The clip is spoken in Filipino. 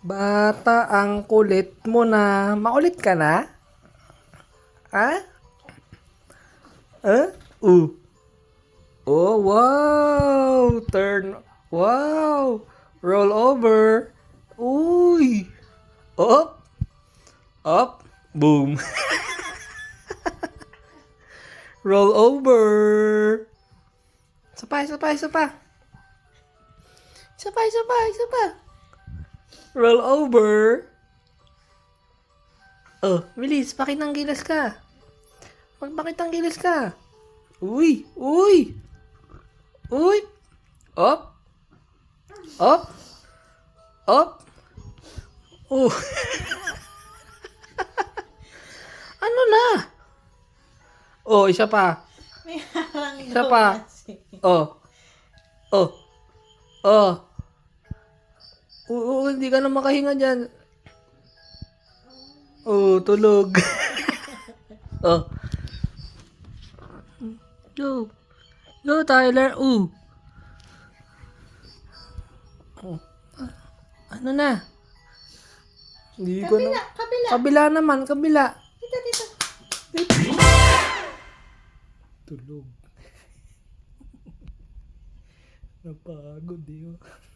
Bata, ang kulit mo na. Makulit ka na? Ha? Huh? Oh, wow! Turn. Wow! Roll over. Uy! Up! Up! Boom! Roll over! Isa pa, isa pa, isa pa. Isa pa, isa pa, isa pa. Roll over. Oh, bilis. Pakitang gilas ka. Magpakitang gilas ka. Uy! Uy! Uy! Up! Up! Up! Oh! Ano na? Oh, isa pa. May harang Isa daw pa. kasi. Oh. Oh. Oh. Oo, hindi ka na makahinga dyan. Oh, tulog. Oh. Go. Go, Tyler. Oh. Ano na? Hindi ko na. Kabila, kabila. Kabila naman, kabila. Dito, dito. Tulog. Napagod, eh. Oh.